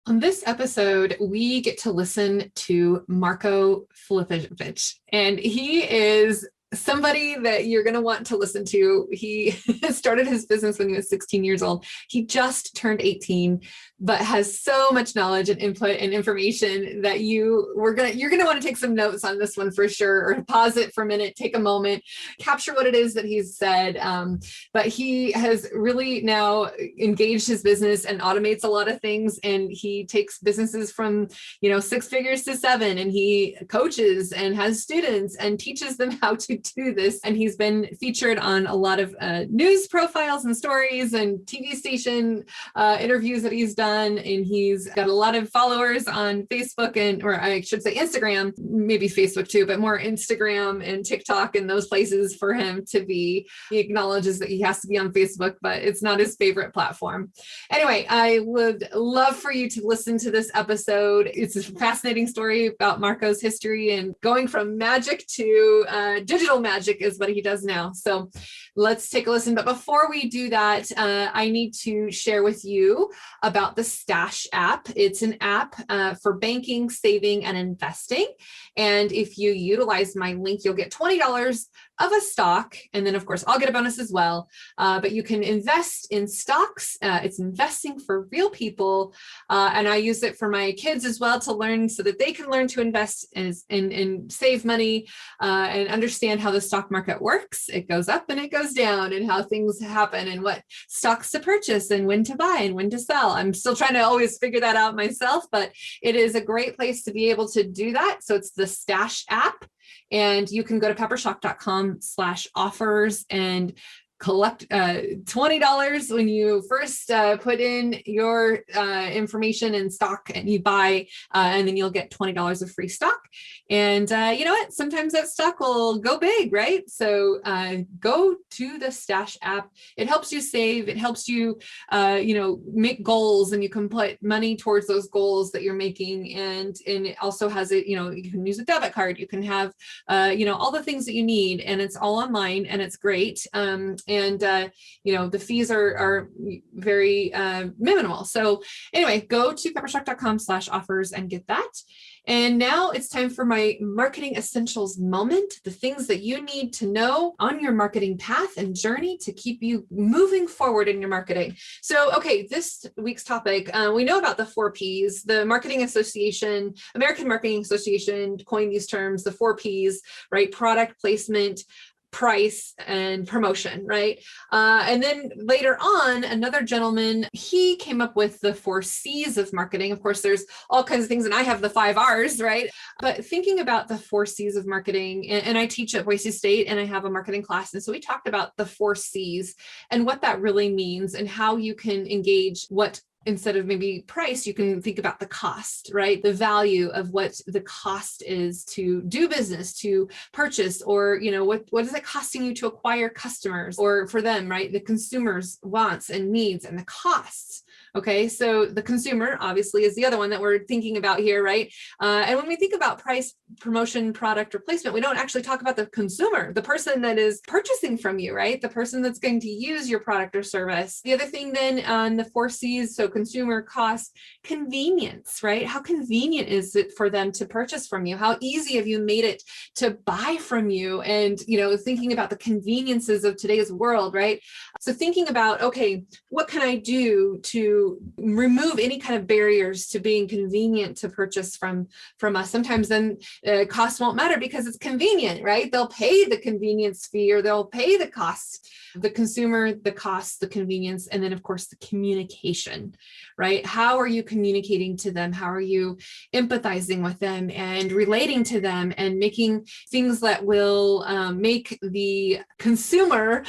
On this episode, we get to listen to Marko Filipovic, and he is somebody that you're going to want to listen to. He started his business when he was 16 years old. He just turned 18, but has so much knowledge and input and information that you're going to want to take some notes on this one for sure, or pause it for a minute, take a moment, capture what it is that he's said. But he has really now engaged his business and automates a lot of things. And he takes businesses from, 6 figures to 7, and he coaches and has students and teaches them how to do this. And he's been featured on a lot of news profiles and stories and TV station interviews that he's done. And he's got a lot of followers on Facebook or I should say Instagram, maybe Facebook too, but more Instagram and TikTok and those places for him to be. He acknowledges that he has to be on Facebook, but it's not his favorite platform. Anyway, I would love for you to listen to this episode. It's a fascinating story about Marko's history and going from magic to digital magic is what he does now. So let's take a listen. But before we do that, I need to share with you about the Stash app. It's an app for banking, saving, and investing. And if you utilize my link, you'll get $20 of a stock. And then of course, I'll get a bonus as well. But you can invest in stocks. It's investing for real people. And I use it for my kids as well to learn so that they can learn to invest and save money and understand how the stock market works. It goes up and it goes down and how things happen and what stocks to purchase and when to buy and when to sell. I'm still trying to always figure that out myself, but it is a great place to be able to do that. So it's the Stash app. And you can go to peppershock.com/offers and collect $20 when you first put in your information in stock and you buy, and then you'll get $20 of free stock. And you know what? Sometimes that stock will go big, right? So go to the Stash app. It helps you save. It helps you, make goals, and you can put money towards those goals that you're making. And it also has it, you can use a debit card. You can have, all the things that you need, and it's all online, and it's great. And the fees are very minimal. So anyway, go to peppershock.com/offers and get that. And now it's time for my marketing essentials moment, the things that you need to know on your marketing path and journey to keep you moving forward in your marketing. So, okay, this week's topic, we know about the 4 Ps. The Marketing Association, American Marketing Association coined these terms, the 4 Ps, right? Product placement, price, and promotion, right? And then later on, another gentleman, he came up with the 4 Cs of marketing. Of course, there's all kinds of things, and I have the 5 Rs, right? But thinking about the 4 Cs of marketing, and I teach at Boise State, and I have a marketing class. And so we talked about the 4 Cs and what that really means and how you can engage what instead of maybe price, you can think about the cost, right? The value of what the cost is to do business, to purchase, or, what is it costing you to acquire customers, or for them, right? The consumer's wants and needs and the costs. Okay, so the consumer obviously is the other one that we're thinking about here, right? And when we think about price, promotion, product, replacement, we don't actually talk about the consumer, the person that is purchasing from you, right? The person that's going to use your product or service. The other thing then on the 4 Cs, so consumer, cost, convenience, right? How convenient is it for them to purchase from you? How easy have you made it to buy from you? And, thinking about the conveniences of today's world, right? So thinking about, okay, what can I do to remove any kind of barriers to being convenient to purchase from us? Sometimes then cost won't matter because it's convenient, right? They'll pay the convenience fee, or they'll pay the cost, the consumer, the cost, the convenience, and then of course the communication, right? How are you communicating to them? How are you empathizing with them and relating to them and making things that will make the consumer,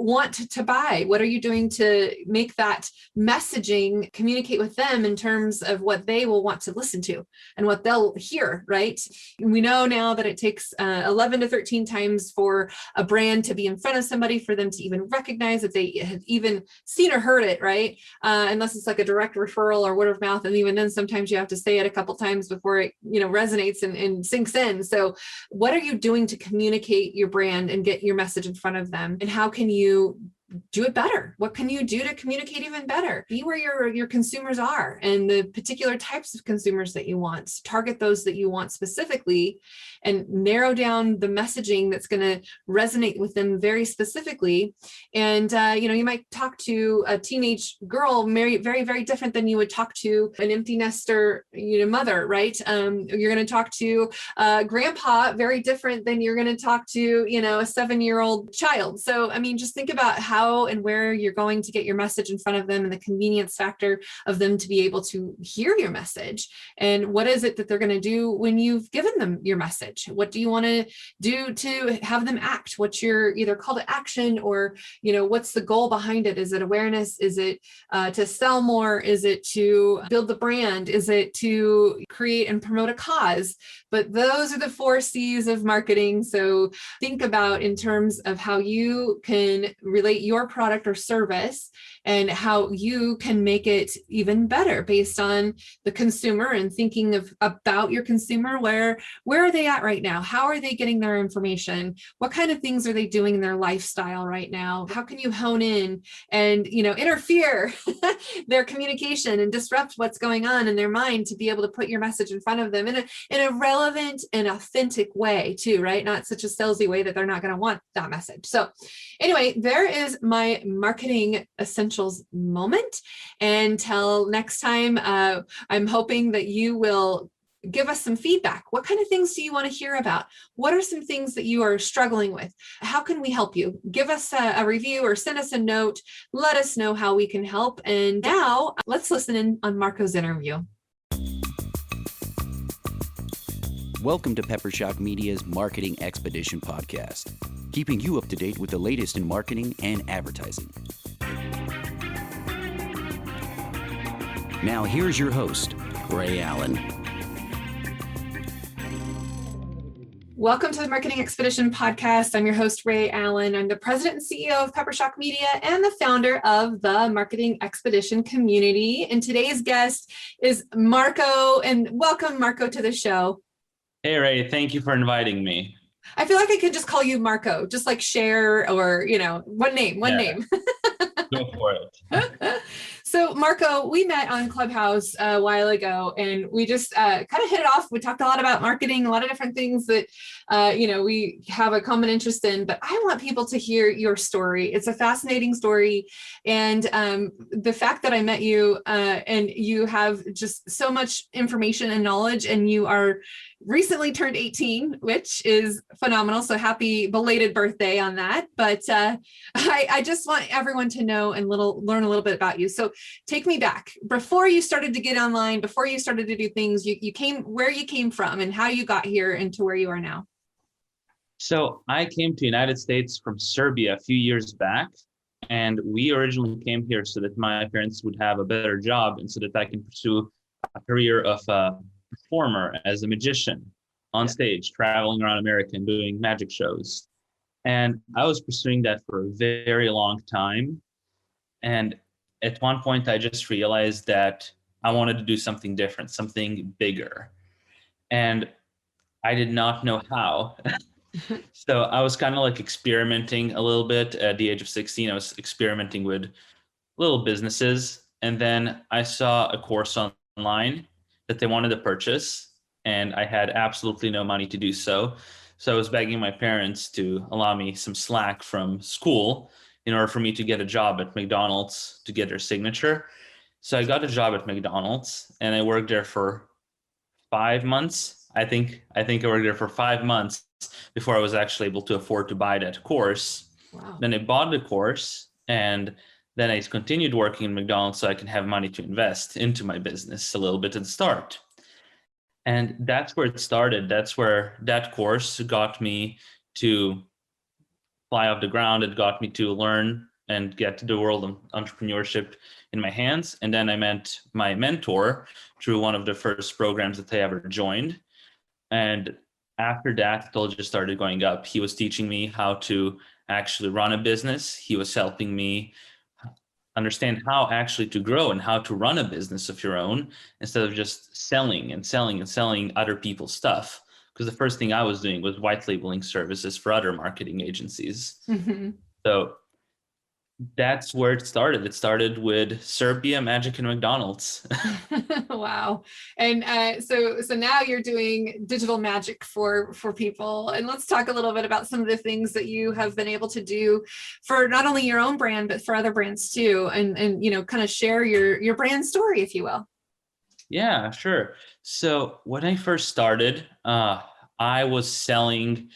want to buy? What are you doing to make that messaging communicate with them in terms of what they will want to listen to and what they'll hear, right? We know now that it takes 11 to 13 times for a brand to be in front of somebody for them to even recognize that they have even seen or heard it, right? Unless it's like a direct referral or word of mouth. And even then, sometimes you have to say it a couple times before it, resonates and sinks in. So what are you doing to communicate your brand and get your message in front of them? And how can you do it better. What can you do to communicate even better? Be where your consumers are and the particular types of consumers that you want. Target those that you want specifically and narrow down the messaging that's going to resonate with them very specifically. And, you might talk to a teenage girl, very, very different than you would talk to an empty nester, mother, right? You're going to talk to grandpa very different than you're going to talk to, a 7-year-old child. So, just think about how and where you're going to get your message in front of them and the convenience factor of them to be able to hear your message. And what is it that they're going to do when you've given them your message? What do you want to do to have them act? What's your either call to action or, what's the goal behind it? Is it awareness? Is it to sell more? Is it to build the brand? Is it to create and promote a cause? But those are the 4 C's of marketing. So think about in terms of how you can relate your product or service and how you can make it even better based on the consumer and thinking about your consumer. Where are they at right now? How are they getting their information? What kind of things are they doing in their lifestyle right now? How can you hone in and, interfere their communication and disrupt what's going on in their mind to be able to put your message in front of them in a relevant and authentic way too, right? Not such a salesy way that they're not going to want that message. So anyway, there is my marketing essentials moment. Until next time, I'm hoping that you will give us some feedback. What kind of things do you want to hear about? What are some things that you are struggling with? How can we help you? Give us a review or send us a note. Let us know how we can help. And now let's listen in on Marko's interview. Welcome to Peppershock Media's Marketing Expedition podcast, keeping you up to date with the latest in marketing and advertising. Now here's your host, Ray Allen. Welcome to the Marketing Expedition podcast. I'm your host, Ray Allen. I'm the president and CEO of Peppershock Media and the founder of the Marketing Expedition community. And today's guest is Marko. And welcome, Marko, to the show. Hey, Ray. Thank you for inviting me. I feel like I could just call you Marko, just like Cher or, one name. Go for it. So Marko, we met on Clubhouse a while ago and we just kind of hit it off. We talked a lot about marketing, a lot of different things that, we have a common interest in, but I want people to hear your story. It's a fascinating story. And the fact that I met you and you have just so much information and knowledge and you are recently turned 18, which is phenomenal. So happy belated birthday on that. But I just want everyone to know and learn a little bit about you. So take me back. Before you started to get online, before you started to do things, where you came from and how you got here and to where you are now. So I came to the United States from Serbia a few years back. And we originally came here so that my parents would have a better job and so that I can pursue a career of a performer as a magician on stage, traveling around America and doing magic shows. And I was pursuing that for a very long time. And at one point, I just realized that I wanted to do something different, something bigger. And I did not know how. So I was kind of like experimenting a little bit. At the age of 16, I was experimenting with little businesses. And then I saw a course online that they wanted to purchase, and I had absolutely no money to do so. So I was begging my parents to allow me some slack from school in order for me to get a job at McDonald's to get their signature. So I got a job at McDonald's and I worked there for 5 months. I think I worked there for 5 months before I was actually able to afford to buy that course. Wow. Then I bought the course and then I continued working in McDonald's so I can have money to invest into my business a little bit at the start. And that's where it started. That's where that course got me to fly off the ground. It got me to learn and get the world of entrepreneurship in my hands. And then I met my mentor through one of the first programs that I ever joined. And after that, it all just started going up. He was teaching me how to actually run a business. He was helping me understand how actually to grow and how to run a business of your own instead of just selling other people's stuff. Because the first thing I was doing was white labeling services for other marketing agencies. Mm-hmm. So That's where it started. It started with Serbia, Magic, and McDonald's. Wow. And so now you're doing digital magic for people. And let's talk a little bit about some of the things that you have been able to do for not only your own brand, but for other brands too. And kind of share your brand story, if you will. Yeah, sure. So when I first started, I was selling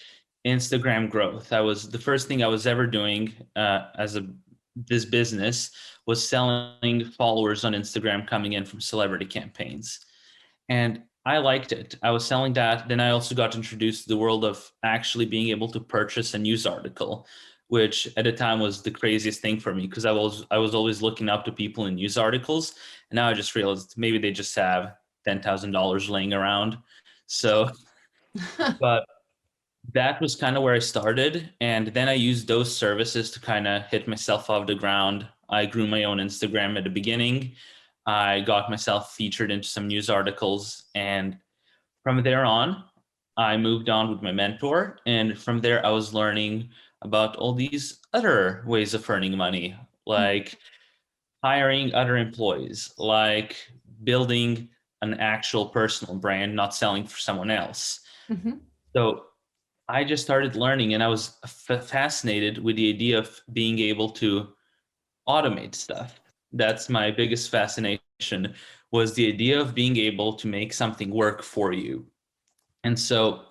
Instagram growth. I was the first thing I was ever doing this business was selling followers on Instagram coming in from celebrity campaigns. And I liked it. I was selling that. Then I also got introduced to the world of actually being able to purchase a news article, which at the time was the craziest thing for me because I was always looking up to people in news articles. And now I just realized maybe they just have $10,000 laying around. So, but that was kind of where I started. And then I used those services to kind of hit myself off the ground. I grew my own Instagram at the beginning. I got myself featured into some news articles. And from there on, I moved on with my mentor. And from there, I was learning about all these other ways of earning money, like hiring other employees, like building an actual personal brand, not selling for someone else. Mm-hmm. So I just started learning, and I was fascinated with the idea of being able to automate stuff. That's my biggest fascination, was the idea of being able to make something work for you. And so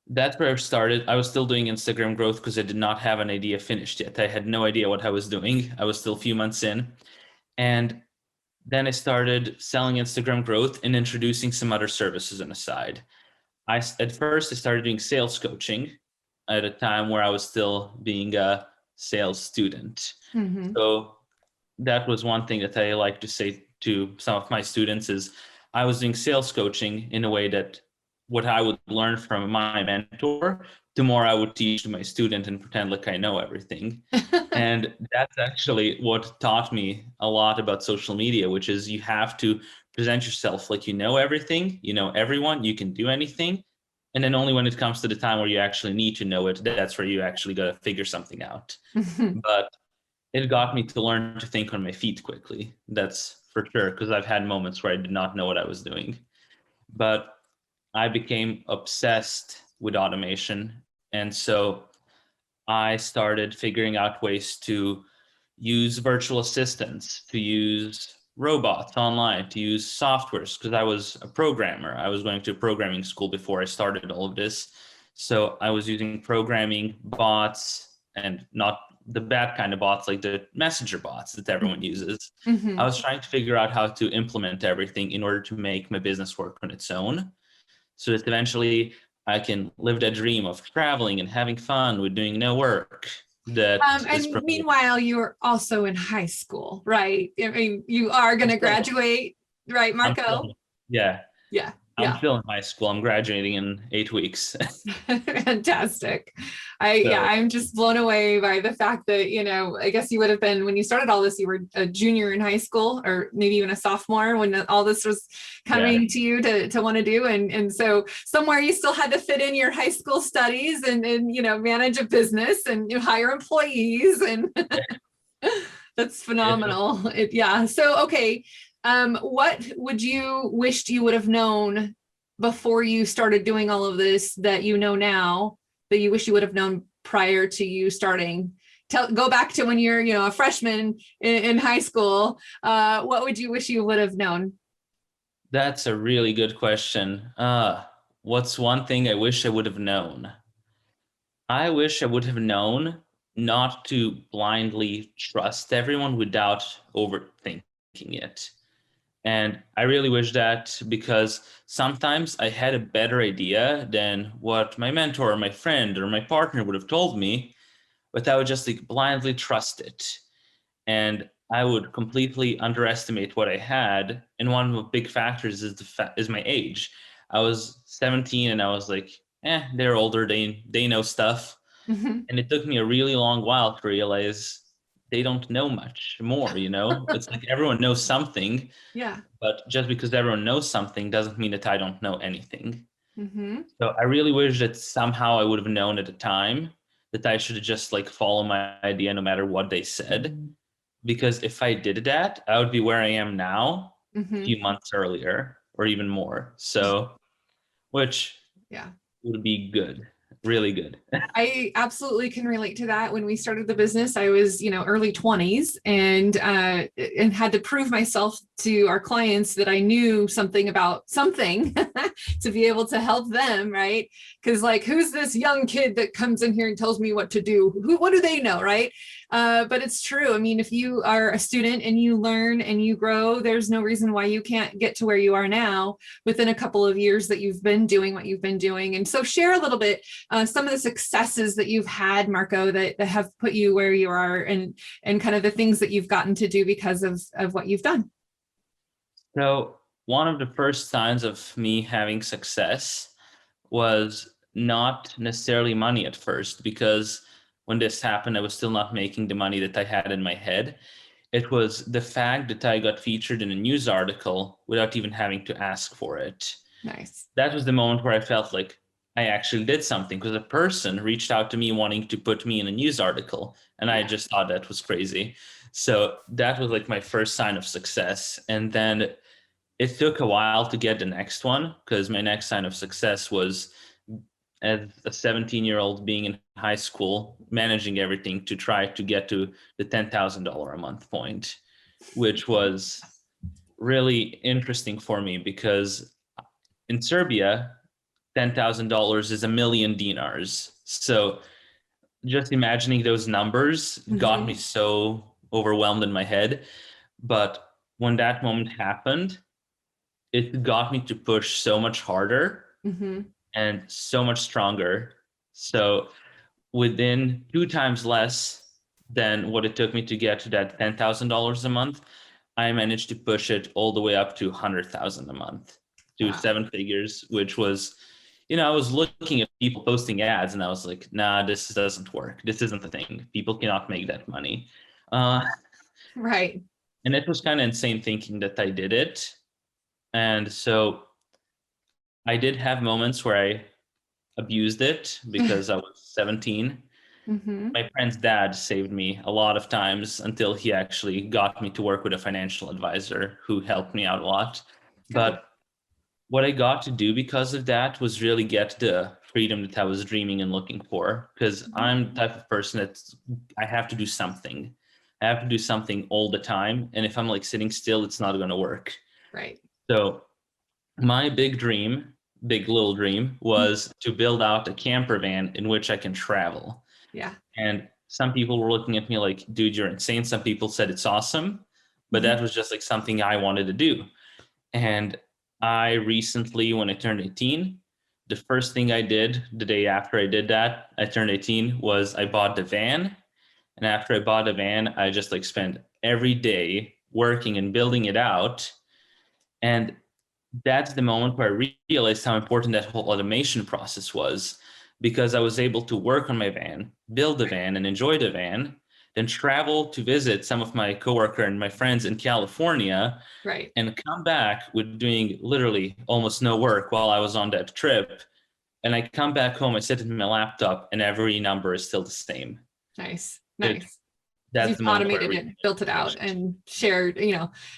that's where I started. I was still doing Instagram growth because I did not have an idea finished yet. I had no idea what I was doing. I was still a few months in. And then I started selling Instagram growth and introducing some other services on the side. At first I started doing sales coaching at a time where I was still being a sales student. Mm-hmm. So that was one thing that I like to say to some of my students is I was doing sales coaching in a way that what I would learn from my mentor, the more I would teach to my student and pretend like I know everything. And that's actually what taught me a lot about social media, which is you have to present yourself like you know everything, you know everyone, you can do anything. And then only when it comes to the time where you actually need to know it, that's where you actually got to figure something out. But it got me to learn to think on my feet quickly. That's for sure, because I've had moments where I did not know what I was doing. But I became obsessed with automation. And so I started figuring out ways to use virtual assistants, to use robots online, to use softwares, because I was a programmer. I was going to programming school before I started all of this. So I was using programming bots, and not the bad kind of bots, like the messenger bots that everyone uses. Mm-hmm. I was trying to figure out how to implement everything in order to make my business work on its own, so that eventually I can live that dream of traveling and having fun with doing no work. And meanwhile, you're also in high school, right? I mean, you are going to graduate, right, Marko? Yeah. Yeah. I'm still in high school. I'm graduating in 8 weeks. Fantastic. I'm just blown away by the fact that, I guess you would have been, when you started all this, you were a junior in high school, or maybe even a sophomore when all this was coming to you to want to do. And so somewhere you still had to fit in your high school studies and manage a business and hire employees. And that's phenomenal. So, okay. What would you wished you would have known before you started doing all of this that you know now that you wish you would have known prior to you starting? Go back to when you're, a freshman in high school. What would you wish you would have known? That's a really good question. What's one thing I wish I would have known? I wish I would have known not to blindly trust everyone without overthinking it. And I really wish that, because sometimes I had a better idea than what my mentor or my friend or my partner would have told me, but I would just blindly trust it. And I would completely underestimate what I had. And one of the big factors is my age. I was 17 and I was like, they're older, they know stuff. Mm-hmm. And it took me a really long while to realize they don't know much more, It's like everyone knows something. Yeah. But just because everyone knows something doesn't mean that I don't know anything. Mm-hmm. So I really wish that somehow I would have known at the time that I should just like follow my idea no matter what they said. Because if I did that, I would be where I am now a few months earlier or even more. So, which Yeah. would be good, really good. I absolutely can relate to that. When we started the business, I was, early 20s and had to prove myself to our clients that I knew something about something to be able to help them, right? Because like, who's this young kid that comes in here and tells me what to do? What do they know, right? But it's true. I mean, if you are a student and you learn and you grow, there's no reason why you can't get to where you are now within a couple of years that you've been doing what you've been doing. And so share a little bit some of the successes that you've had, Marko, that have put you where you are, and kind of the things that you've gotten to do because of what you've done. So one of the first signs of me having success was not necessarily money at first, because when this happened, I was still not making the money that I had in my head. It was the fact that I got featured in a news article without even having to ask for it. Nice. That was the moment where I felt like I actually did something, because a person reached out to me wanting to put me in a news article, and I just thought that was crazy. So that was like my first sign of success. And then it took a while to get the next one, because my next sign of success was, as a 17-year-old being in high school, managing everything to try to get to the $10,000 a month point, which was really interesting for me, because in Serbia, $10,000 is 1,000,000 dinars. So just imagining those numbers got me so overwhelmed in my head. But when that moment happened, it got me to push so much harder and so much stronger. So within 2 times less than what it took me to get to that $10,000 a month, I managed to push it all the way up to 100,000 a month, to 7 figures, which was, I was looking at people posting ads and I was like, nah, this doesn't work. This isn't the thing. People cannot make that money. Right. And it was kind of insane thinking that I did it. And so I did have moments where I abused it because I was 17. My friend's dad saved me a lot of times until he actually got me to work with a financial advisor who helped me out a lot. But what I got to do because of that was really get the freedom that I was dreaming and looking for, because I'm the type of person that I have to do something. I have to do something all the time. And if I'm like sitting still, it's not going to work. Right. So my big little dream was to build out a camper van in which I can travel. Yeah. And some people were looking at me like, dude, you're insane. Some people said it's awesome, but that was just like something I wanted to do. And I recently, when I turned 18, the first thing I did the day after I did that, I turned 18, was I bought the van. And after I bought a van, I just like spent every day working and building it out. And that's the moment where I realized how important that whole automation process was, because I was able to work on my van, build the van and enjoy the van, then travel to visit some of my coworker and my friends in California, right, and come back with doing literally almost no work while I was on that trip. And I come back home, I sit at my laptop, and every number is still the same. Nice. That's You've automated it, built it out, and shared,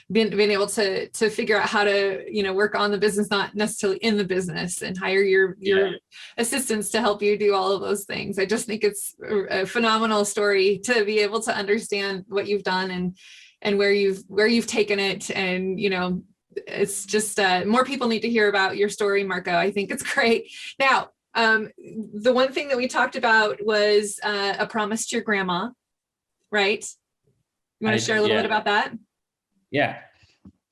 being able to figure out how to, work on the business, not necessarily in the business, and hire your assistants to help you do all of those things. I just think it's a phenomenal story to be able to understand what you've done and where you've taken it. And, it's just more people need to hear about your story, Marko. I think it's great. Now, the one thing that we talked about was a promise to your grandma. Right? You want to share a little bit about that? Yeah.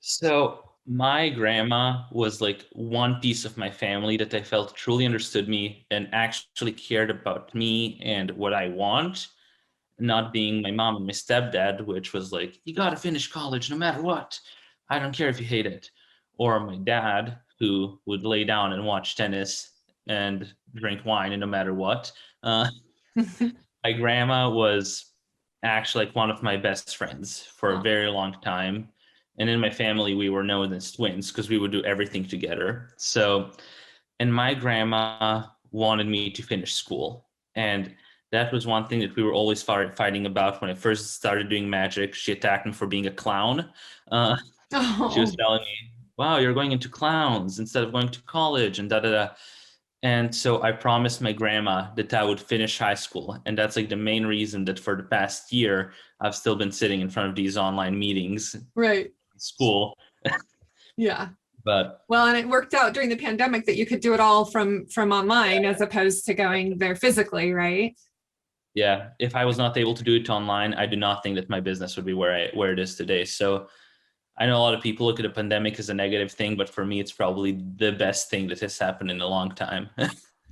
So my grandma was like one piece of my family that I felt truly understood me and actually cared about me and what I want, not being my mom and my stepdad, which was like, you got to finish college no matter what. I don't care if you hate it. Or my dad, who would lay down and watch tennis and drink wine and no matter what. My grandma was actually like one of my best friends for a very long time. And in my family, we were known as twins because we would do everything together. So, and my grandma wanted me to finish school. And that was one thing that we were always fighting about. When I first started doing magic, she attacked me for being a clown. She was Oh, telling me, wow, you're going into clowns instead of going to college and da da da. And so I promised my grandma that I would finish high school. And that's like the main reason that for the past year, I've still been sitting in front of these online meetings in right. school. Yeah. But Well, and it worked out during the pandemic that you could do it all from online as opposed to going there physically, right? yeah, if I was not able to do it online, I do not think that my business would be where it is today. So I know a lot of people look at a pandemic as a negative thing, but for me, it's probably the best thing that has happened in a long time.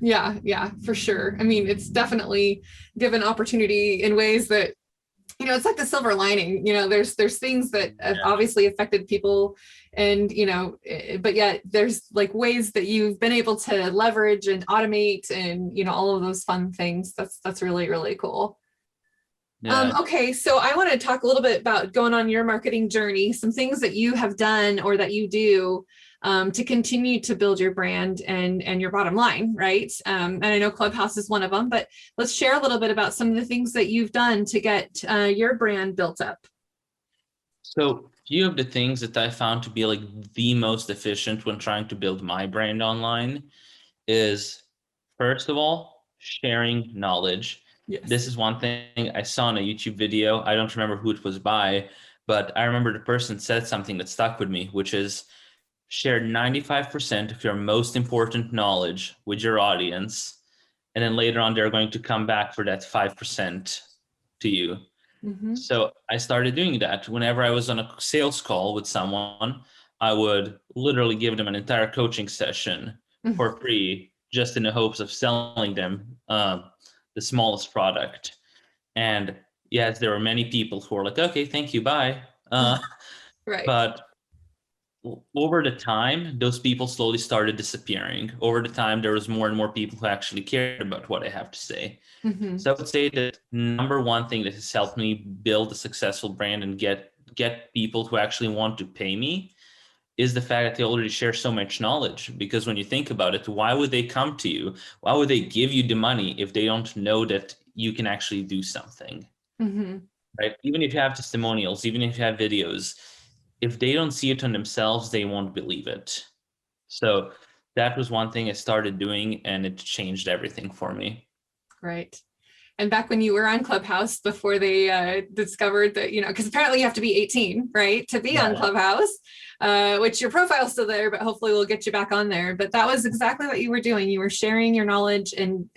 Yeah, for sure. I mean, it's definitely given opportunity in ways that, it's like the silver lining. There's things that have obviously affected people, and but yet there's like ways that you've been able to leverage and automate, and all of those fun things. That's really, really cool. Yeah. Okay, so I want to talk a little bit about going on your marketing journey, some things that you have done or that you do to continue to build your brand and your bottom line, right? And I know Clubhouse is one of them, but let's share a little bit about some of the things that you've done to get your brand built up. So few of the things that I found to be like the most efficient when trying to build my brand online is, first of all, sharing knowledge. Yes. This is one thing I saw in a YouTube video. I don't remember who it was by, but I remember the person said something that stuck with me, which is share 95% of your most important knowledge with your audience. And then later on, they're going to come back for that 5% to you. Mm-hmm. So I started doing that. Whenever I was on a sales call with someone, I would literally give them an entire coaching session for free, just in the hopes of selling them the smallest product. And yes, there were many people who were like, okay, thank you, bye. Right. But over the time, those people slowly started disappearing. Over the time, there was more and more people who actually cared about what I have to say. Mm-hmm. So I would say that number one thing that has helped me build a successful brand and get people who actually want to pay me is the fact that they already share so much knowledge. Because when you think about it, why would they come to you? Why would they give you the money if they don't know that you can actually do something? Mm-hmm. Right? Even if you have testimonials, even if you have videos, if they don't see it on themselves, they won't believe it. So that was one thing I started doing, and it changed everything for me. Right. And back when you were on Clubhouse, before they discovered that, because apparently you have to be 18, right, to be on Clubhouse, which your profile's still there, but hopefully we'll get you back on there. But that was exactly what you were doing. You were sharing your knowledge and,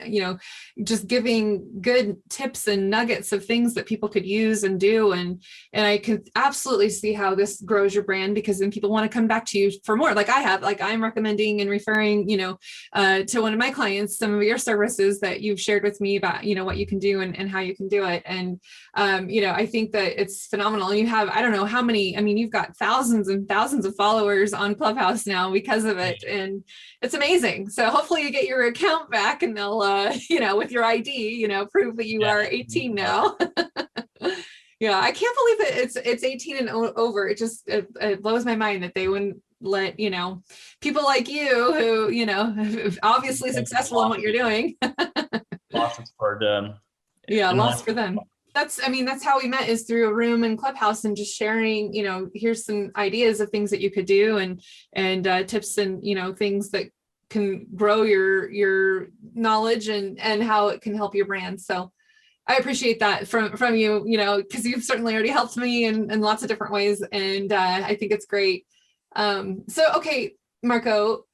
just giving good tips and nuggets of things that people could use and do. And I can absolutely see how this grows your brand, because then people want to come back to you for more. Like I have, like I'm recommending and referring, to one of my clients, some of your services that you've shared with me about, what you can do and how you can do it. And, I think that it's phenomenal. You have, I don't know how many, you've got thousands and thousands of followers on Clubhouse now because of it. And it's amazing. So hopefully you get your account back and they'll, with your ID, prove that you are 18 now. Yeah, I can't believe it. It's 18 and over. It blows my mind that they wouldn't let, people like you who, obviously successful in what you're doing. Losses for them. Yeah, lost for them. That's how we met, is through a room in Clubhouse and just sharing, here's some ideas of things that you could do and tips and, things that can grow your knowledge and how it can help your brand. So I appreciate that from you, because you've certainly already helped me in lots of different ways. And I think it's great. So, okay, Marko,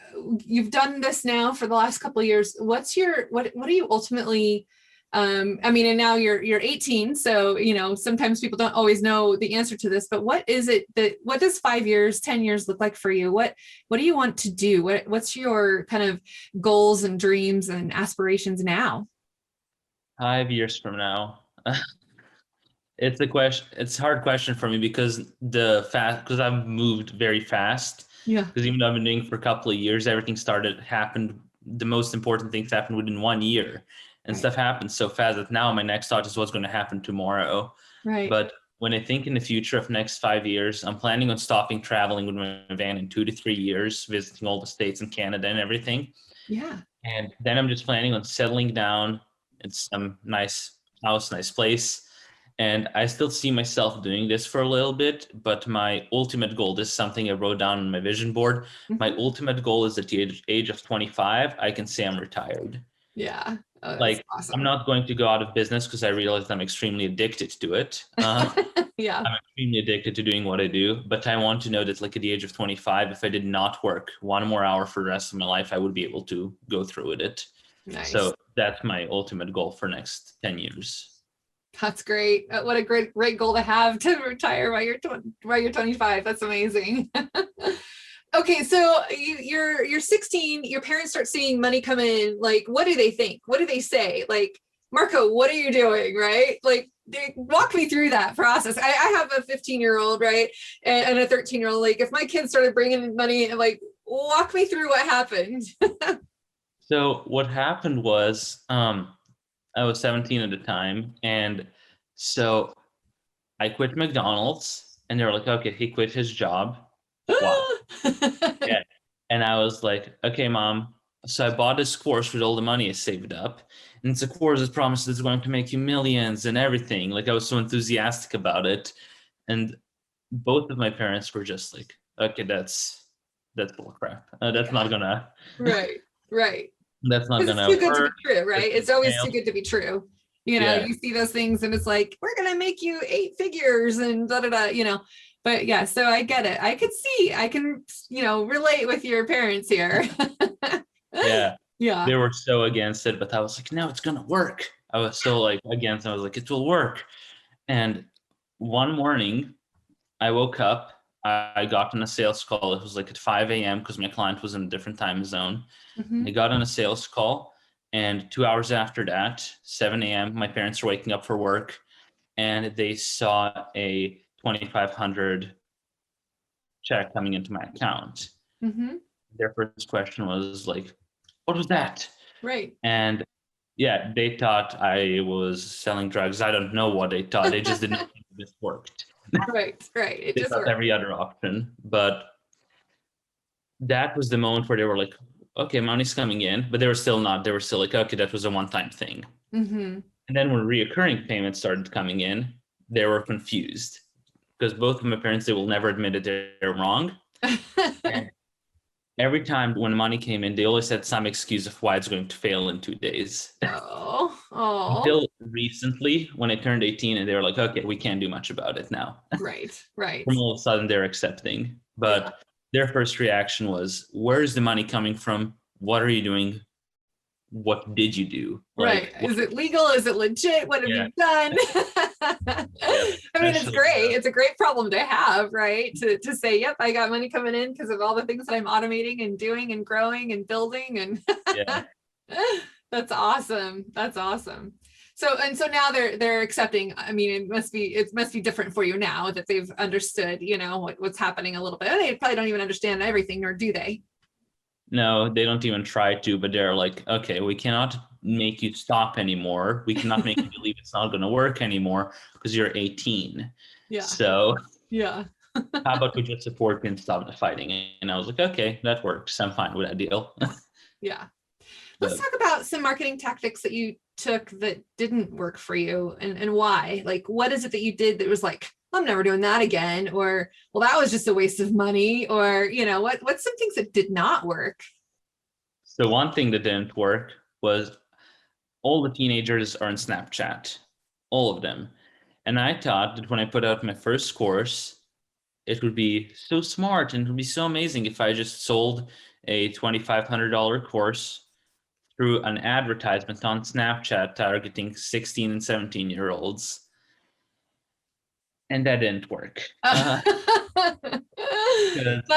you've done this now for the last couple of years. What do you ultimately, and now you're 18. So, sometimes people don't always know the answer to this, but what does 5 years, 10 years look like for you? What do you want to do? What's your kind of goals and dreams and aspirations now? 5 years from now. It's a question. It's a hard question for me because because I've moved very fast. Yeah. Because even though I've been doing it for a couple of years, everything happened. The most important things happened within 1 year, and stuff happened so fast that now my next thought is what's going to happen tomorrow. Right. But when I think in the future of next 5 years, I'm planning on stopping traveling with my van in 2 to 3 years, visiting all the states in Canada and everything. Yeah. And then I'm just planning on settling down, It's some nice house, nice place. And I still see myself doing this for a little bit, but my ultimate goal, this is something I wrote down on my vision board. My ultimate goal is at the age of 25, I can say I'm retired. Yeah. Oh, that's Like, awesome. I'm not going to go out of business because I realized I'm extremely addicted to it. Yeah. I'm extremely addicted to doing what I do, but I want to know that like at the age of 25, if I did not work one more hour for the rest of my life, I would be able to go through with it. Nice. So that's my ultimate goal for next 10 years. That's great. What a great goal to have, to retire while you're 25. That's amazing. Okay, so you're 16, your parents start seeing money come in. Like, what do they think? What do they say? Like, Marko, what are you doing? Right? Like, walk me through that process. I have a 15-year-old, right? And a 13-year-old. Like, if my kids started bringing in money, like, walk me through what happened. So what happened was, I was 17 at the time. And so I quit McDonald's and they were like, okay, he quit his job. Wow. Yeah. And I was like, okay, mom. So I bought this course with all the money I saved up. And it's a course that promises it's going to make you millions and everything. Like, I was so enthusiastic about it. And both of my parents were just like, okay, that's bull crap. That's not gonna. Right. That's not gonna it's too good work. to be true, right? It's always too good to be true. You know, Yeah. you see those things and it's like, we're going to make you 8 figures and da, da, da, you know, but yeah, so I get it. I can, relate with your parents here. Yeah. Yeah. They were so against it, but I was like, no, it's going to work. I was so like against, I was like, it will work. And one morning I woke up, I got on a sales call. It was like at 5 a.m. because my client was in a different time zone. I got on a sales call. And 2 hours after that, 7 a.m., my parents were waking up for work and they saw a 2,500 check coming into my account. Their first question was like, what was that? Right. And yeah, they thought I was selling drugs. I don't know what they thought. They just didn't think this worked. Right. It They just thought worked. every other option. But that was the moment where they were like, okay, money's coming in, but they were still like, okay, that was a one-time thing. And then when reoccurring payments started coming in, they were confused because both of my parents, they will never admit that they're wrong. And every time when money came in, they always had some excuse of why it's going to fail in 2 days. Oh. Until recently, when I turned 18 and they were like, okay, we can't do much about it now. Right. From all of a sudden they're accepting. But their first reaction was, where is the money coming from? What are you doing? What did you do? Right. Is it legal? Is it legit? What have you done? I mean, it's great. It's a great problem to have, right? To say, yep, I got money coming in because of all the things that I'm automating and doing and growing and building. And that's awesome. So now they're accepting. I mean, it must be different for you now that they've understood, what's happening a little bit. They probably don't even understand everything, or do they? No, they don't even try to, but they're like, okay, we cannot make you stop anymore. We cannot make you believe it's not going to work anymore because you're 18. Yeah. So how about we just support you and stop the fighting? And I was like, okay, that works. I'm fine with that deal. Yeah. Let's talk about some marketing tactics that you took that didn't work for you and why. Like, what is it that you did that was like, I'm never doing that again, or, well, that was just a waste of money, or, what's some things that did not work? So one thing that didn't work was all the teenagers are in Snapchat, all of them. And I thought that when I put out my first course, it would be so smart and it would be so amazing if I just sold a $2,500 course through an advertisement on Snapchat targeting 16 and 17-year-olds. And that didn't work. Not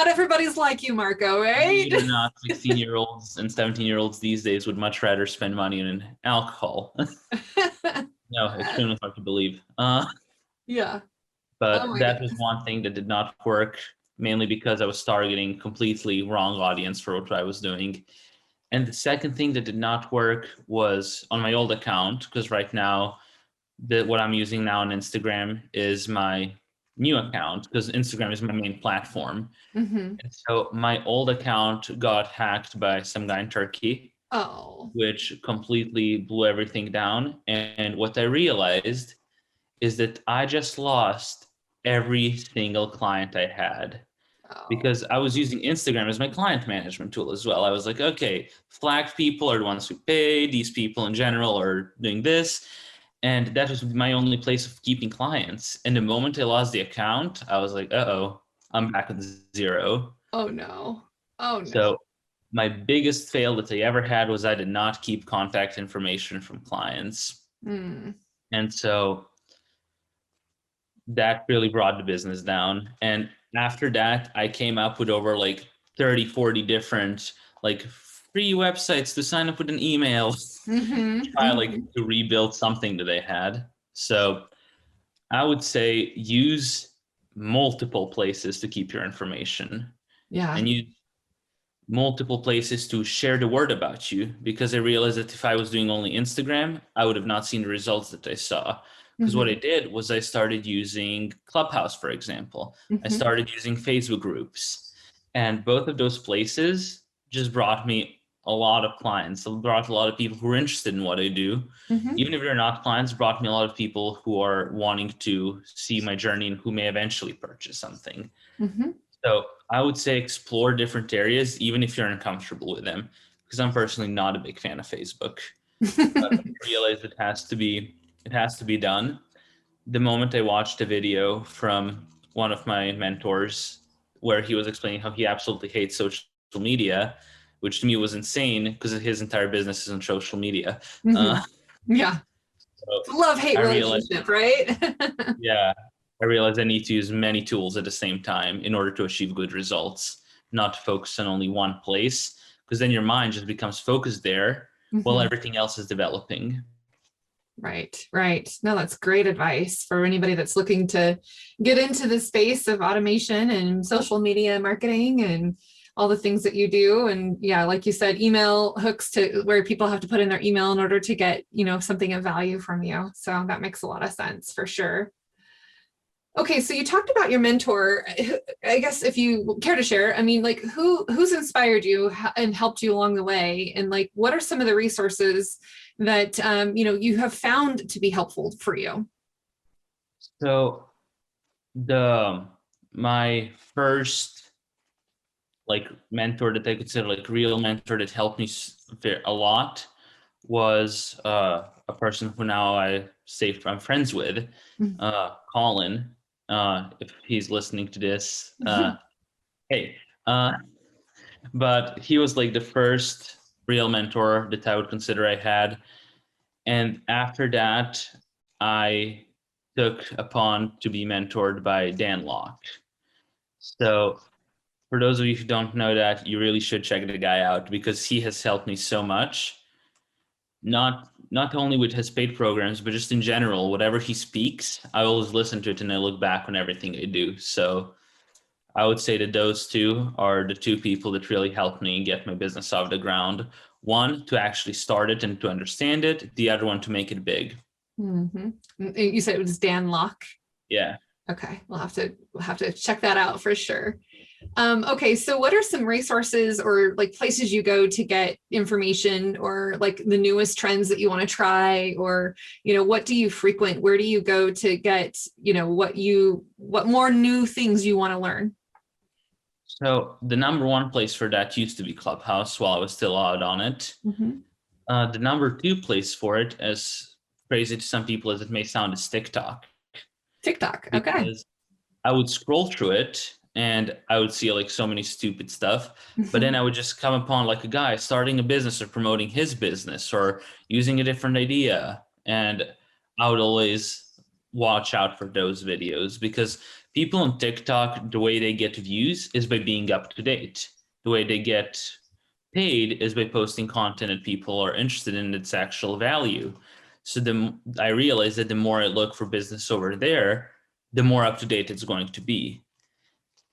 everybody's like you, Marko, right? Believe it or not, 16-year-olds and 17-year-olds these days would much rather spend money on alcohol. No, extremely hard to believe. Yeah. But that was one thing that did not work, mainly because I was targeting completely wrong audience for what I was doing. And the second thing that did not work was on my old account, because right now, what I'm using now on Instagram is my new account, because Instagram is my main platform. And so my old account got hacked by some guy in Turkey. Oh, which completely blew everything down. And what I realized is that I just lost every single client I had oh, because I was using Instagram as my client management tool as well. I was like, okay, Flag people are the ones who pay, these people in general are doing this. And that was my only place of keeping clients. And the moment I lost the account, I was like, uh-oh, I'm back at zero. oh no. Oh no. So my biggest fail that I ever had was I did not keep contact information from clients. Mm, And so that really brought the business down. And after that, I came up with over like 30, 40 different like free websites to sign up with an email, try like mm-hmm. to rebuild something that they had. So I would say use multiple places to keep your information Yeah. and use multiple places to share the word about you, because I realized that if I was doing only Instagram, I would have not seen the results that I saw. Because what I Mm-hmm. did was I started using Clubhouse, for example. I Mm-hmm. started using Facebook groups, and both of those places just brought me a lot of clients. It brought a lot of people who are interested in what I do. Mm-hmm. Even if they're not clients, brought me a lot of people who are wanting to see my journey and who may eventually purchase something. Mm-hmm. So I would say explore different areas, even if you're uncomfortable with them, because I'm personally not a big fan of Facebook. But I realize it has to be done. The moment I watched a video from one of my mentors where he was explaining how he absolutely hates social media, which to me was insane because his entire business is on social media. Mm-hmm. Yeah. So It's a love-hate I realized, relationship, right? yeah, I realized I need to use many tools at the same time in order to achieve good results, not to focus on only one place, because then your mind just becomes focused there while Mhm. everything else is developing. Right, right. No, that's great advice for anybody that's looking to get into the space of automation and social media marketing and all the things that you do. And yeah, like you said, email hooks to where people have to put in their email in order to get, something of value from you. So that makes a lot of sense for sure. Okay, so you talked about your mentor. I guess if you care to share, I mean, like who's inspired you and helped you along the way, and like what are some of the resources that you have found to be helpful for you? So the my first like mentor that I consider like real mentor that helped me a lot was a person who now I'm friends with, Colin. If he's listening to this, hey. Uh, but he was like the first real mentor that I would consider I had. And after that, I took upon to be mentored by Dan Locke. So for those of you who don't know that, you really should check the guy out because he has helped me so much. Not only with his paid programs, but just in general, whatever he speaks, I always listen to it and I look back on everything I do. So I would say that those two are the two people that really helped me get my business off the ground. One to actually start it and to understand it, the other one to make it big. Mm-hmm. You said it was Dan Locke. Yeah. Okay, we'll have to check that out for sure. Okay, so what are some resources or like places you go to get information or like the newest trends that you want to try, or what do you frequent? Where do you go to get what more new things you want to learn? So the number one place for that used to be Clubhouse while I was still out on it. Mm-hmm. The number two place for it, as crazy to some people as it may sound, is TikTok. TikTok. Okay. Because I would scroll through it and I would see like so many stupid stuff, but then I would just come upon like a guy starting a business or promoting his business or using a different idea. And I would always watch out for those videos because people on TikTok, the way they get views is by being up to date. The way they get paid is by posting content that people are interested in its actual value. So I realized that the more I look for business over there, the more up to date it's going to be.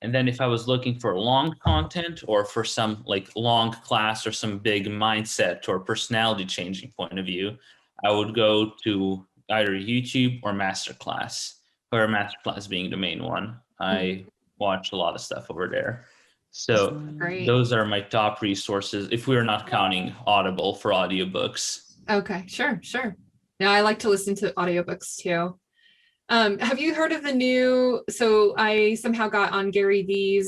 And then if I was looking for long content or for some like long class or some big mindset or personality changing point of view, I would go to either YouTube or Masterclass, or Masterclass being the main one. I watch a lot of stuff over there. So Great. those are my top resources if we're not counting Audible for audiobooks. Okay, sure. Yeah, I like to listen to audiobooks too. Have you heard of the new, so I somehow got on Gary Vee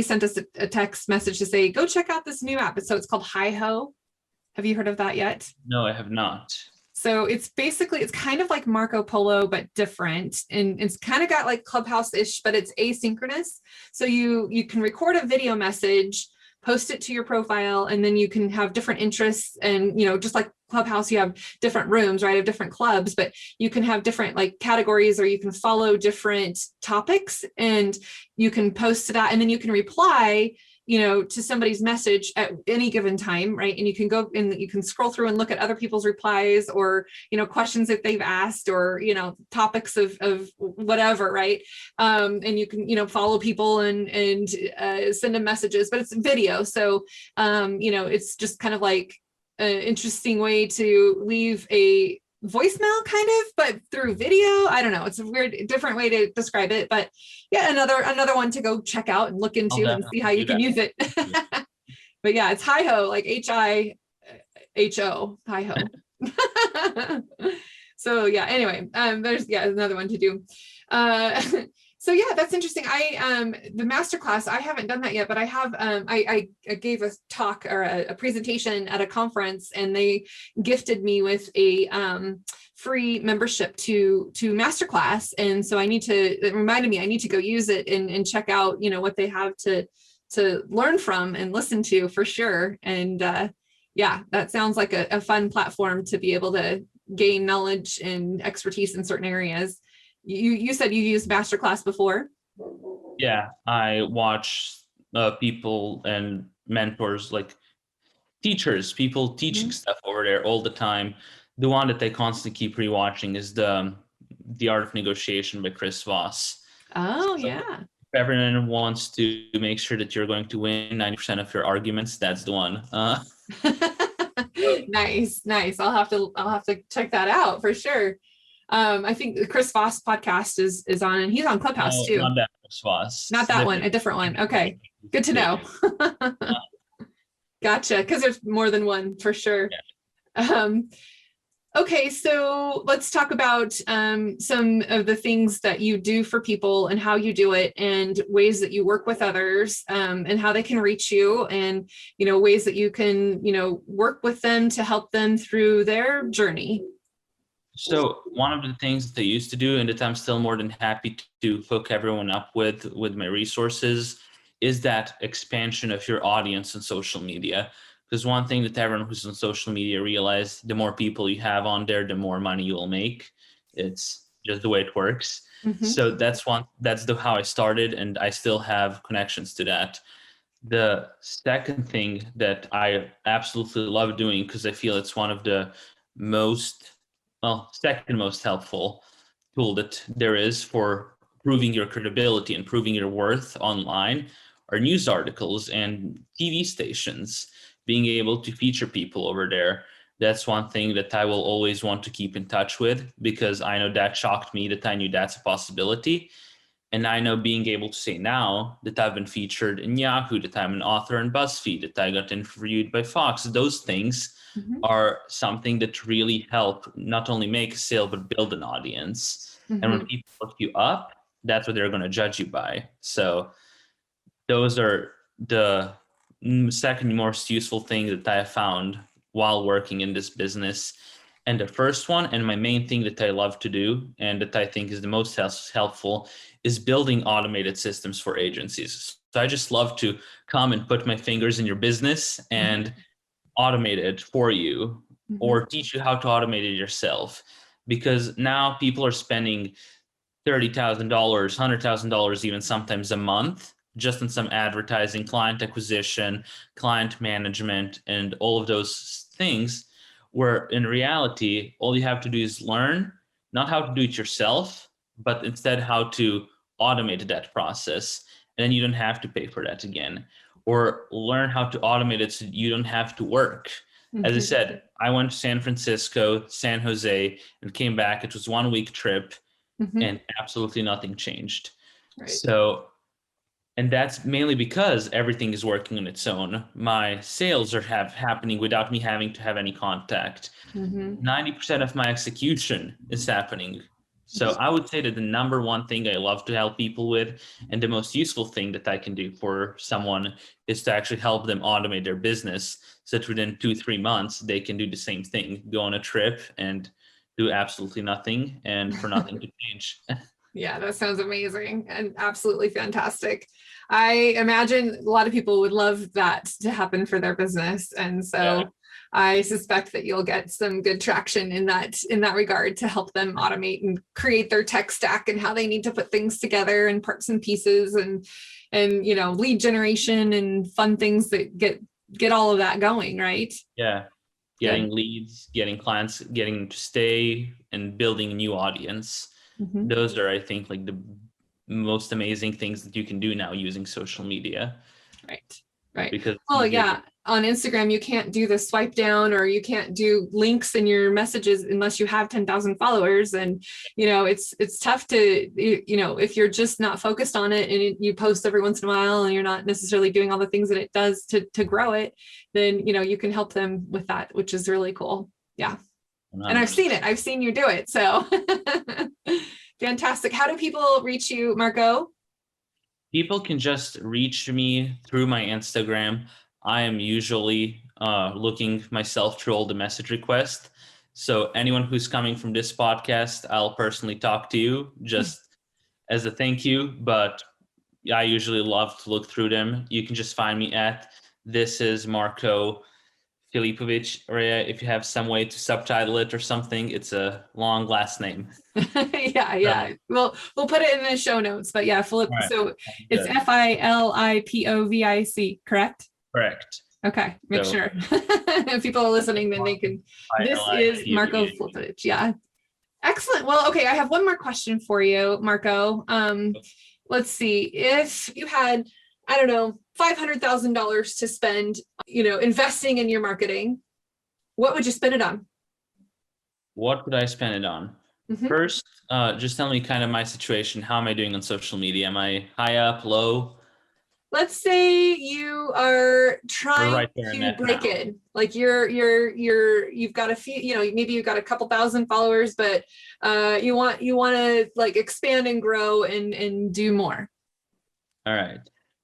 sent us a text message to say, go check out this new app. So it's called Hi-Ho. Have you heard of that yet? No, I have not. So it's kind of like Marco Polo, but different. And it's kind of got like Clubhouse-ish, but it's asynchronous. So you can record a video message, post it to your profile, and then you can have different interests. And, just like Clubhouse, you have different rooms, right, of different clubs, but you can have different like categories, or you can follow different topics, and you can post to that, and then you can reply to somebody's message at any given time, right? And you can go and you can scroll through and look at other people's replies, or, questions that they've asked, or, topics of whatever, right? And you can, follow people and send them messages, but it's video. So, it's just kind of like an interesting way to leave a voicemail kind of, but through video. I don't know. It's a different way to describe it, but yeah, another one to go check out and look into and see how you can use it. But yeah, it's Hi-Ho, like Hiho, Hi-Ho. So yeah, anyway, there's another one to do. So yeah, that's interesting. The masterclass, I haven't done that yet, but I have, I gave a talk or a presentation at a conference, and they gifted me with a free membership to masterclass. And so it reminded me, I need to go use it and check out, what they have to learn from and listen to, for sure. And yeah, that sounds like a fun platform to be able to gain knowledge and expertise in certain areas. You said you used masterclass before? Yeah, I watch people and mentors, like teachers, people teaching stuff over there all the time. The one that I constantly keep rewatching is the Art of Negotiation by Chris Voss. Oh, So yeah. if everyone wants to make sure that you're going to win 90% of your arguments, that's the one. Nice. I'll have to check that out for sure. I think the Chris Voss podcast is on, and he's on Clubhouse too. Not that Chris Voss. Not that one, a different one. Okay, good to know. Gotcha, because there's more than one for sure. Yeah. Okay, so let's talk about some of the things that you do for people and how you do it, and ways that you work with others, and how they can reach you, and ways that you can work with them to help them through their journey. So one of the things that I used to do, and that I'm still more than happy to hook everyone up with my resources, is that expansion of your audience on social media. Because one thing that everyone who's on social media realized, the more people you have on there, the more money you'll make. It's just the way it works. Mm-hmm. So that's how I started, and I still have connections to that. The second thing that I absolutely love doing, because I feel it's one of the second most helpful tool that there is for proving your credibility and proving your worth online, are news articles and TV stations. Being able to feature people over there, that's one thing that I will always want to keep in touch with, because I know that shocked me that I knew that's a possibility. And I know being able to say now that I've been featured in Yahoo, that I'm an author in BuzzFeed, that I got interviewed by Fox, those things are something that really help not only make a sale, but build an audience. And when people look you up, that's what they're going to judge you by. So those are the second most useful thing that I have found while working in this business. And the first one, and my main thing that I love to do, and that I think is the most helpful, is building automated systems for agencies. So I just love to come and put my fingers in your business and automate it for you, or teach you how to automate it yourself. Because now people are spending $30,000, $100,000 even sometimes a month just on some advertising, client acquisition, client management, and all of those things, where in reality, all you have to do is learn not how to do it yourself, but instead how to automate that process. And then you don't have to pay for that again, or learn how to automate it so you don't have to work. As I said, I went to San Francisco, San Jose, and came back. It was 1 week trip and absolutely nothing changed. Right. So And that's mainly because everything is working on its own. My sales are happening without me having to have any contact. Mhm. 90% of my execution is happening. So I would say that the number one thing I love to help people with, and the most useful thing that I can do for someone, is to actually help them automate their business so that within 2-3 months, they can do the same thing, go on a trip and do absolutely nothing and for nothing to change. Yeah, that sounds amazing and absolutely fantastic. I imagine a lot of people would love that to happen for their business. And so Yeah. I suspect that you'll get some good traction in that regard to help them automate and create their tech stack and how they need to put things together and parts and pieces and lead generation and fun things that get all of that going, right? Yeah. Getting leads, getting clients, getting them to stay, and building a new audience. Mhm. Those are, I think, like the most amazing things that you can do now using social media. Right. Because Well, yeah, on Instagram, you can't do the swipe down or you can't do links in your messages unless you have 10,000 followers. And, it's tough to, if you're just not focused on it and you post every once in a while and you're not necessarily doing all the things that it does to grow it, then, you can help them with that, which is really cool. Yeah. 100%. And I've seen it. I've seen you do it. So fantastic. How do people reach you, Marko? People can just reach me through my Instagram. I am usually looking myself through all the message requests. So anyone who's coming from this podcast, I'll personally talk to you just as a thank you. But I usually love to look through them. You can just find me at This Is Marko Filipovic, Rhea, if you have some way to subtitle it or something. It's a long last name. Yeah. We'll put it in the show notes, but yeah, Philip. Right. So it's Filipovic, correct? Correct. Okay, make sure. If people are listening, then they can. This is Marko Filipovic. Yeah. Excellent. Well, okay, I have one more question for you, Marko. Let's see. If you had, I don't know, $500,000 to spend, investing in your marketing, what would you spend it on? What would I spend it on? Mhm. First, just tell me kind of my situation. How am I doing on social media? Am I high up, low? Let's say you are trying right there in to that break now. it. Like you've got a few, maybe you've got a couple thousand followers, but you want to like expand and grow and do more. All right.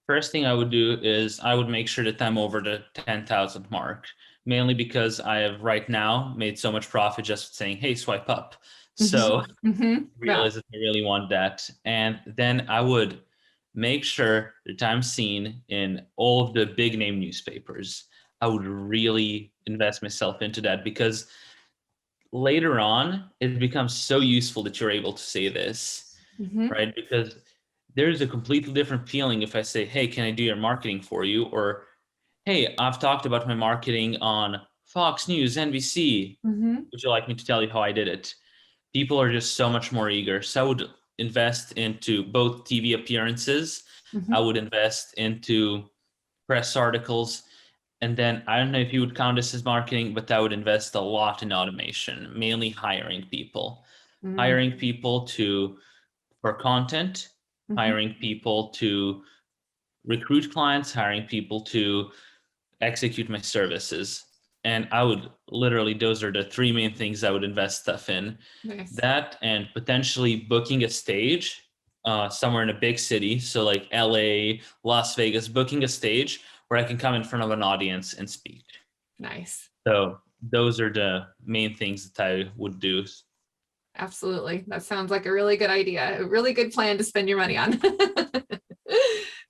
First thing I would do is I would make sure that I'm over the 10,000 mark, mainly because I have right now made so much profit just saying, hey, swipe up. So realize that I really want that. And then I would make sure that I'm seen in all of the big name newspapers. I would really invest myself into that because later on, it becomes so useful that you're able to say this, right? Because there's a completely different feeling if I say, hey, can I do your marketing for you? Or, hey, I've talked about my marketing on Fox News, NBC. Would you like me to tell you how I did it? People are just so much more eager. So I would invest into both TV appearances. I would invest into press articles. And then I don't know if you would count this as marketing, but I would invest a lot in automation, mainly hiring people. Hiring people for content, hiring people to recruit clients, hiring people to execute my services. And I would literally, those are the three main things I would invest stuff in. Nice. That and potentially booking a stage somewhere in a big city. So like LA, Las Vegas, booking a stage where I can come in front of an audience and speak. Nice. So those are the main things that I would do. Absolutely. That sounds like a really good idea. A really good plan to spend your money on.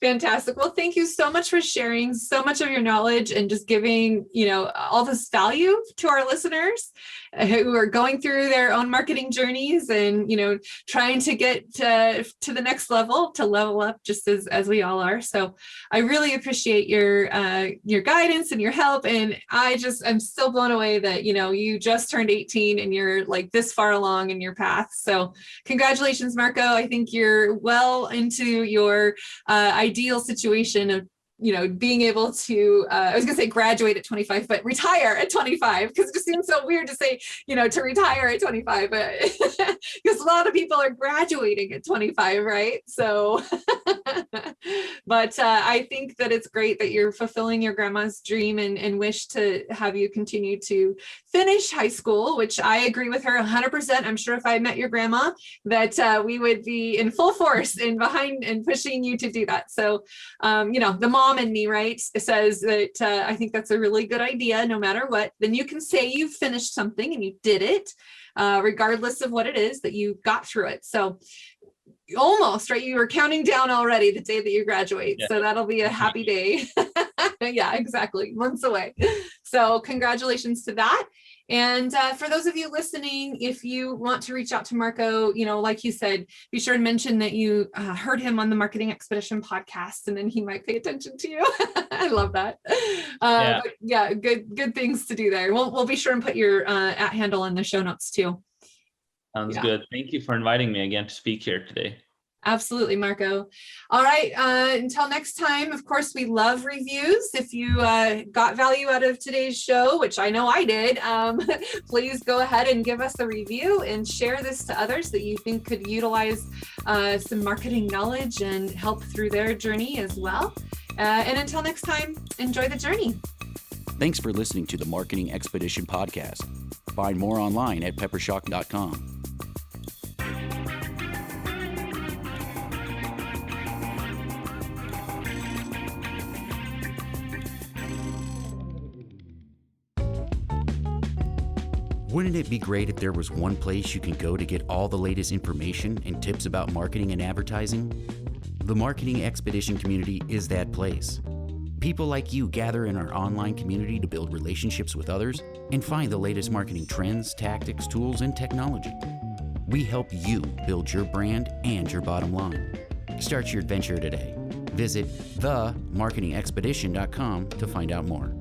Fantastic. Well, thank you so much for sharing so much of your knowledge and just giving, all this value to our listeners who are going through their own marketing journeys and, trying to get to the next level, to level up just as we all are. So I really appreciate your guidance and your help. And I'm still blown away that, you just turned 18 and you're like this far along in your path. So congratulations, Marko. I think you're well into your ideal situation of being able to, I was going to say graduate at 25, but retire at 25, because it just seems so weird to say, to retire at 25, but because a lot of people are graduating at 25, right? So, but I think that it's great that you're fulfilling your grandma's dream and wish to have you continue to finish high school, which I agree with her 100%. I'm sure if I met your grandma that we would be in full force and behind and pushing you to do that. So, the mom in me, right, says that I think that's a really good idea. No matter what, then you can say you've finished something and you did it, regardless of what it is, that you got through it. So almost, right, you were counting down already the day that you graduate. Yeah. So that'll be a happy day. Yeah, exactly. Months away. So congratulations to that. And for those of you listening, if you want to reach out to Marko, like you said, be sure to mention that you heard him on the Marketing Expedition podcast, and then he might pay attention to you. I love that. But yeah, good things to do there. We'll be sure and put your @ handle in the show notes too. Sounds good. Thank you for inviting me again to speak here today. Absolutely, Marko. All right. Until next time, of course, we love reviews. If you got value out of today's show, which I know I did, please go ahead and give us a review and share this to others that you think could utilize some marketing knowledge and help through their journey as well. And until next time, enjoy the journey. Thanks for listening to the Marketing Expedition podcast. Find more online at peppershock.com. Wouldn't it be great if there was one place you can go to get all the latest information and tips about marketing and advertising? The Marketing Expedition community is that place. People like you gather in our online community to build relationships with others and find the latest marketing trends, tactics, tools, and technology. We help you build your brand and your bottom line. Start your adventure today. Visit themarketingexpedition.com to find out more.